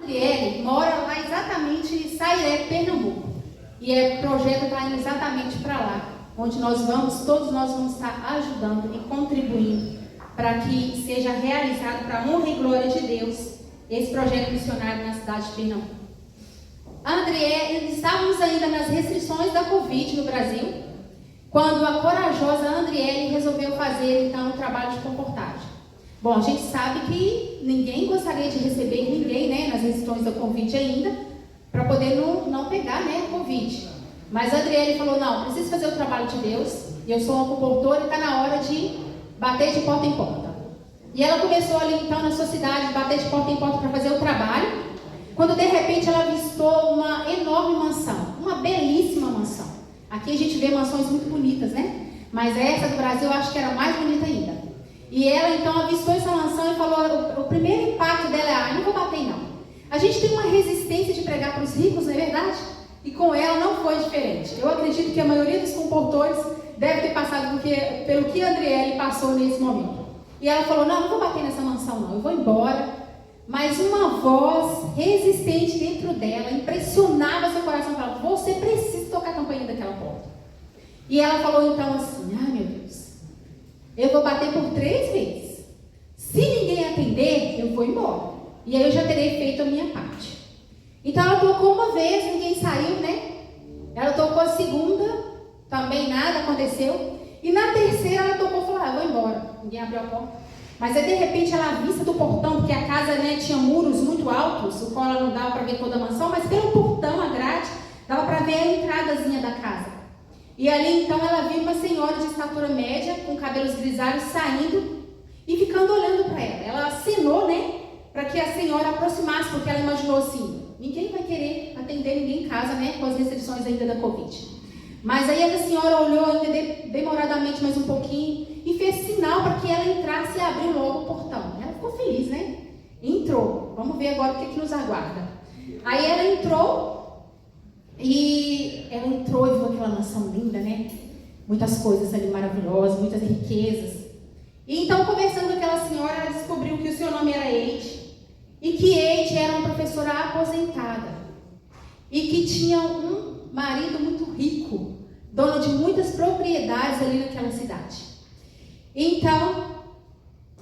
Ele mora lá exatamente em Sairé, Pernambuco. E o projeto está indo exatamente para lá, onde todos nós vamos estar ajudando e contribuindo para que seja realizado, para a honra e glória de Deus, esse projeto missionário na cidade de Pernambuco. Estávamos ainda nas restrições da Covid no Brasil, quando a corajosa Andriele resolveu fazer então o trabalho de comportagem. Bom, a gente sabe que ninguém gostaria de receber ninguém, né, nas restrições da Covid ainda, para poder não pegar, né, a Covid. Mas a Andriele falou, não, preciso fazer o trabalho de Deus, e eu sou uma comportora e está na hora de bater de porta em porta. E ela começou ali então na sua cidade, bater de porta em porta para fazer o trabalho, quando de repente ela avistou uma enorme mansão, uma belíssima mansão. Aqui a gente vê mansões muito bonitas, né? Mas essa do Brasil eu acho que era mais bonita ainda. E ela então avistou essa mansão e falou, o primeiro impacto dela é, não vou bater não. A gente tem uma resistência de pregar para os ricos, não é verdade? E com ela não foi diferente. Eu acredito que a maioria dos comportores deve ter passado pelo que a Andriele passou nesse momento. E ela falou, não vou bater nessa mansão não, eu vou embora. Mas uma voz resistente dentro dela impressionava seu coração, falava, você precisa tocar a campainha daquela porta. E ela falou então assim, meu Deus, eu vou bater por 3 vezes. Se ninguém atender, eu vou embora. E aí eu já terei feito a minha parte. Então ela tocou uma vez, ninguém saiu, né? Ela tocou a segunda, também nada aconteceu. E na terceira ela tocou e falou, vou embora. Ninguém abriu a porta. Mas aí de repente ela, à vista do portão, porque a casa, né, tinha muros muito altos, o qual ela não dava para ver toda a mansão, mas pelo portão, a grade, dava para ver a entradazinha da casa. E ali então ela viu uma senhora de estatura média, com cabelos grisalhos, saindo e ficando olhando para ela. Ela acenou, né, para que a senhora aproximasse, porque ela imaginou assim, ninguém vai querer atender ninguém em casa, né, com as restrições ainda da Covid. Mas aí a senhora olhou ainda demoradamente mais um pouquinho e fez sinal para que ela entrasse e abriu logo o portão. Ela ficou feliz, né? Entrou. Vamos ver agora o que nos aguarda. Aí ela entrou e viu aquela mansão linda, né? Muitas coisas ali maravilosas, muitas riquezas. E então, conversando com aquela senhora, ela descobriu que o seu nome era Eide e que Eide era uma professora aposentada e que tinha um marido muito rico, dono de muitas propriedades ali naquela cidade. Então,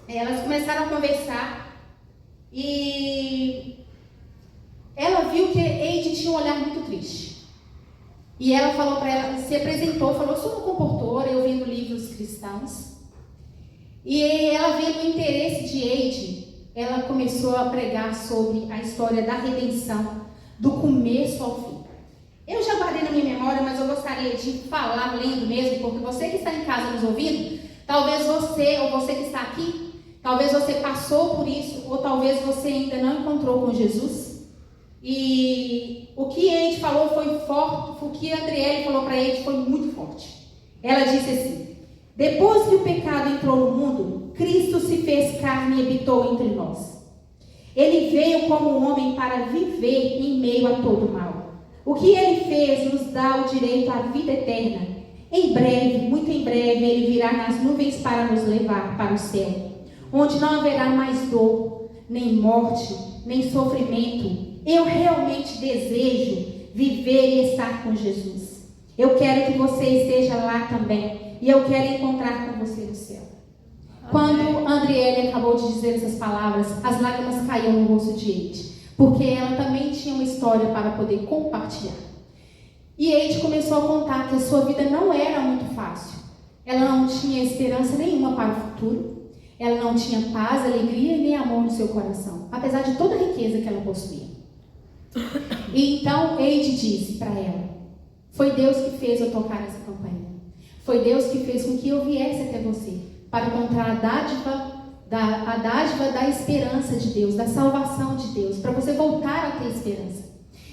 elas começaram a conversar e ela viu que Eide tinha um olhar muito triste. E ela falou para ela, se apresentou, falou, sou uma comportora, eu vendo livros cristãos. E ela vendo o interesse de Eide, ela começou a pregar sobre a história da redenção, do começo ao fim. Eu já guardei na minha memória, mas eu gostaria de falar lendo mesmo, porque você que está em casa nos ouvindo, talvez você, ou você que está aqui, talvez você passou por isso, ou talvez você ainda não encontrou com Jesus. E o que Eide falou foi forte, o que Andriele falou para Eide foi muito forte. Ela disse assim, depois que o pecado entrou no mundo, Cristo se fez carne e habitou entre nós. Ele veio como um homem para viver em meio a todo o mal. O que ele fez nos dá o direito à vida eterna. Em breve, muito em breve, ele virá nas nuvens para nos levar para o céu, onde não haverá mais dor, nem morte, nem sofrimento. Eu realmente desejo viver e estar com Jesus. Eu quero que você esteja lá também, e eu quero encontrar com você no céu. Quando Andriele acabou de dizer essas palavras, as lágrimas caíam no rosto de Eide, porque ela também tinha uma história para poder compartilhar. E Eide começou a contar que a sua vida não era muito fácil. Ela não tinha esperança nenhuma para o futuro. Ela não tinha paz, alegria e nem amor no seu coração, apesar de toda a riqueza que ela possuía. E então Eide disse para ela, foi Deus que fez eu tocar essa campainha. Foi Deus que fez com que eu viesse até você, para encontrar a dádiva da esperança de Deus, da salvação de Deus, para você voltar a ter esperança.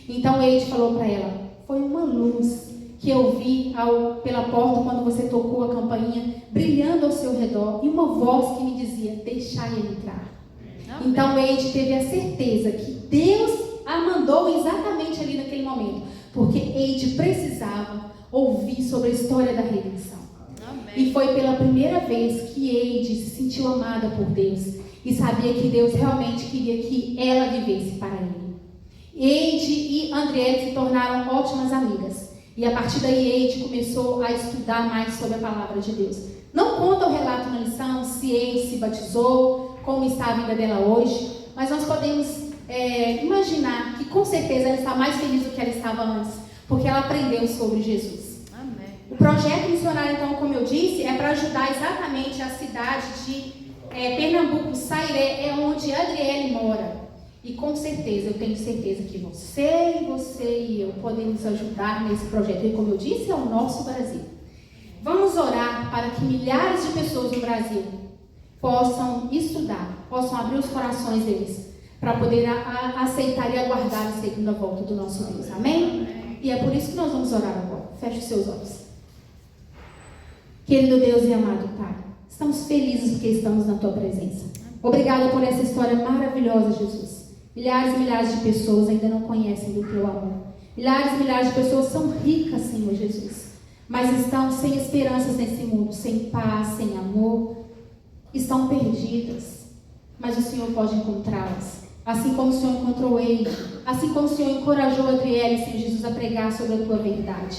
Então Eide falou para ela, foi uma luz que eu vi pela porta quando você tocou a campainha, brilhando ao seu redor, e uma voz que me dizia, deixai ele entrar. Amém. Então Eide teve a certeza que Deus a mandou exatamente ali naquele momento, porque Eide precisava ouvir sobre a história da redenção. Amém. E foi pela primeira vez que Eide se sentiu amada por Deus e sabia que Deus realmente queria que ela vivesse para ele. Eide e Andriele se tornaram ótimas amigas. E a partir daí, Eide começou a estudar mais sobre a palavra de Deus. Não conta o relato na lição se Eide se batizou, como está a vida dela hoje, mas nós podemos imaginar que com certeza ela está mais feliz do que ela estava antes, porque ela aprendeu sobre Jesus. Amém. O projeto missionário, então, como eu disse, é para ajudar exatamente a cidade de Pernambuco, Sairé, é onde Adriele mora. E com certeza, eu tenho certeza que você e eu podemos ajudar nesse projeto. E como eu disse, é o nosso Brasil. Vamos orar para que milhares de pessoas no Brasil possam estudar, possam abrir os corações deles, para poder aceitar e aguardar a segunda volta do nosso Deus. Amém? E é por isso que nós vamos orar agora. Feche os seus olhos. Querido Deus e amado Pai, estamos felizes porque estamos na Tua presença. Obrigada por essa história maravilhosa, Jesus. Milhares e milhares de pessoas ainda não conhecem do Teu amor. Milhares e milhares de pessoas são ricas, Senhor Jesus, mas estão sem esperanças nesse mundo, sem paz, sem amor, estão perdidas. Mas o Senhor pode encontrá-las. Assim como o Senhor encontrou Eide, assim como o Senhor encorajou Adriele, Senhor Jesus, a pregar sobre a Tua verdade.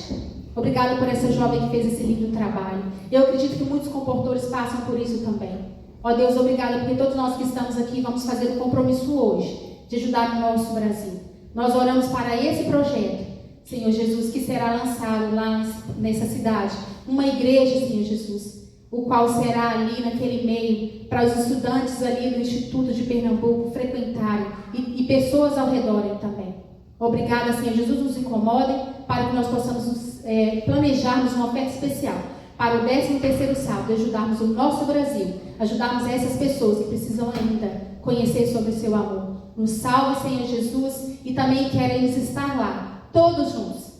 Obrigada por essa jovem que fez esse lindo trabalho. Eu acredito que muitos comportores passam por isso também. Ó Deus, obrigada porque todos nós que estamos aqui vamos fazer um compromisso hoje de ajudar o nosso Brasil. Nós oramos para esse projeto, Senhor Jesus, que será lançado lá nessa cidade. Uma igreja, Senhor Jesus, o qual será ali naquele meio para os estudantes ali do Instituto de Pernambuco frequentarem e pessoas ao redor também. Obrigada, Senhor Jesus, nos incomodem para que nós possamos planejarmos uma oferta especial para o 13º sábado, ajudarmos o nosso Brasil, ajudarmos essas pessoas que precisam ainda conhecer sobre o Seu amor. Nos salve, Senhor Jesus, e também queremos estar lá, todos juntos,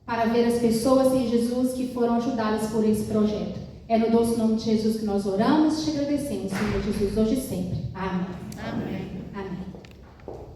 para ver as pessoas, Senhor Jesus, que foram ajudadas por esse projeto. É no doce nome de Jesus que nós oramos e te agradecemos, Senhor Jesus, hoje e sempre. Amém. Amém. Amém.